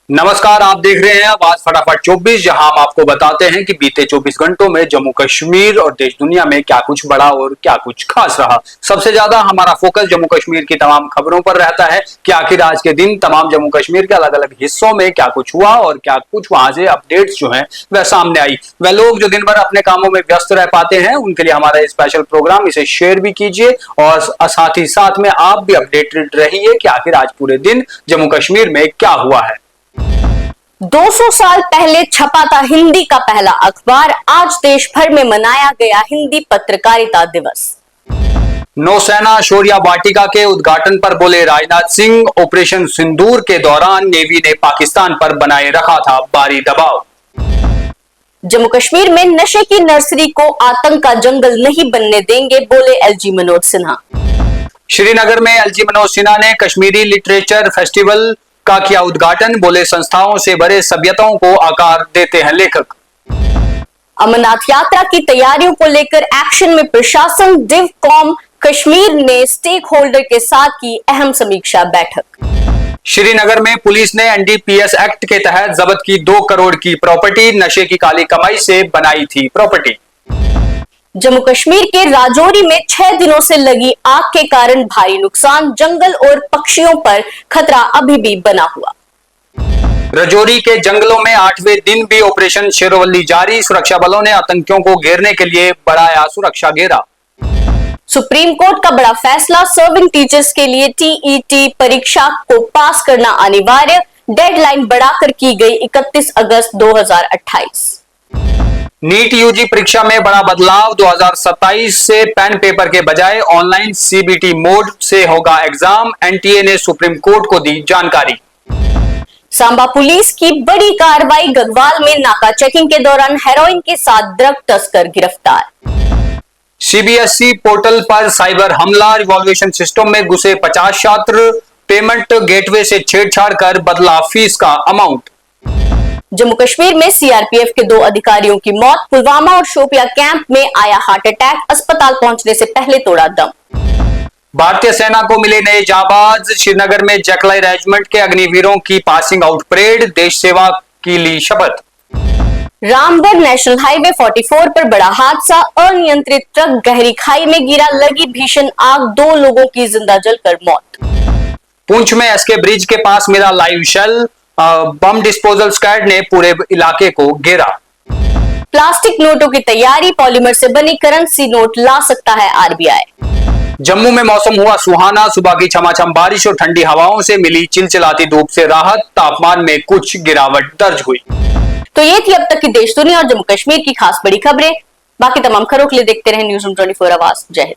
नमस्कार, आप देख रहे हैं आवाज फटाफट 24, जहां हम आपको बताते हैं कि बीते 24 घंटों में जम्मू कश्मीर और देश दुनिया में क्या कुछ बड़ा और क्या कुछ खास रहा। सबसे ज्यादा हमारा फोकस जम्मू कश्मीर की तमाम खबरों पर रहता है कि आखिर आज के दिन तमाम जम्मू कश्मीर के अलग अलग हिस्सों में क्या कुछ हुआ और क्या कुछ वहां से अपडेट्स जो है वह सामने आई। वह लोग जो दिन भर अपने कामों में व्यस्त रह पाते हैं, उनके लिए हमारा स्पेशल प्रोग्राम, इसे शेयर भी कीजिए और साथ ही साथ में आप भी अपडेटेड रहिए कि आखिर आज पूरे दिन जम्मू कश्मीर में क्या हुआ है। 200 साल पहले छपा था हिंदी का पहला अखबार, आज देश भर में मनाया गया हिंदी पत्रकारिता दिवस। नौसेना शौर्य वाटिका के उद्घाटन पर बोले राजनाथ सिंह, ऑपरेशन सिंदूर के दौरान नेवी ने पाकिस्तान पर बनाए रखा था भारी दबाव। जम्मू कश्मीर में नशे की नर्सरी को आतंक का जंगल नहीं बनने देंगे, बोले एलजी मनोज सिन्हा। श्रीनगर में एलजी मनोज सिन्हा ने कश्मीरी लिटरेचर फेस्टिवल का किया उद्घाटन, बोले संस्थाओं से भरे सभ्यताओं को आकार देते हैं लेखक। अमरनाथ यात्रा की तैयारियों को लेकर एक्शन में प्रशासन, डिव कॉम कश्मीर ने स्टेक होल्डर के साथ की अहम समीक्षा बैठक। श्रीनगर में पुलिस ने एनडीपीएस एक्ट के तहत जब्त की 2 करोड़ की प्रॉपर्टी, नशे की काली कमाई से बनाई थी प्रॉपर्टी। जम्मू कश्मीर के राजौरी में 6 दिनों से लगी आग के कारण भारी नुकसान, जंगल और पक्षियों पर खतरा अभी भी बना हुआ। राजौरी के जंगलों में 8वें दिन भी ऑपरेशन शेरवली जारी, सुरक्षा बलों ने आतंकियों को घेरने के लिए बढ़ाया सुरक्षा घेरा। सुप्रीम कोर्ट का बड़ा फैसला, सर्विंग टीचर्स के लिए टीईटी परीक्षा को पास करना अनिवार्य, डेडलाइन बढ़ाकर की गई 31 अगस्त 2028। नीट यूजी परीक्षा में बड़ा बदलाव, 2027 से पेन पेपर के बजाय ऑनलाइन सीबीटी मोड से होगा एग्जाम, एनटीए ने सुप्रीम कोर्ट को दी जानकारी। सांबा पुलिस की बड़ी कार्रवाई, गढ़वाल में नाका चेकिंग के दौरान हेरोइन के साथ ड्रग तस्कर गिरफ्तार। सीबीएसई पोर्टल पर साइबर हमला, रिवॉल्यूशन सिस्टम में घुसे 50 छात्र, पेमेंट गेटवे से छेड़छाड़ कर बदला फीस का अमाउंट। जम्मू कश्मीर में सीआरपीएफ के 2 अधिकारियों की मौत, पुलवामा और शोपिया कैंप में आया हार्ट अटैक, अस्पताल पहुंचने से पहले तोड़ा दम। भारतीय सेना को मिले नए जाबाज, श्रीनगर में जैकलाई रेजिमेंट के अग्निवीरों की पासिंग आउट परेड, देश सेवा की ली शपथ। रामगढ़ नेशनल हाईवे 44 पर बड़ा हादसा, अनियंत्रित ट्रक गहरी खाई में गिरा, लगी भीषण आग, 2 लोगों की जिंदा जलकर मौत। पुंछ में एसके ब्रिज के पास मिला live shell, bomb disposal squad ने पूरे इलाके को घेरा। प्लास्टिक नोटों की तैयारी, पॉलीमर से बनी करेंसी नोट ला सकता है आरबीआई। जम्मू में मौसम हुआ सुहाना, सुबह की छमाछम बारिश और ठंडी हवाओं से मिली चिलचिलाती धूप से राहत, तापमान में कुछ गिरावट दर्ज हुई। तो ये थी अब तक की देश दुनिया और जम्मू कश्मीर की खास बड़ी खबरें। बाकी तमाम खबरों के लिए देखते रहें न्यूज़ रूम 24 आवाज। जय हिंद।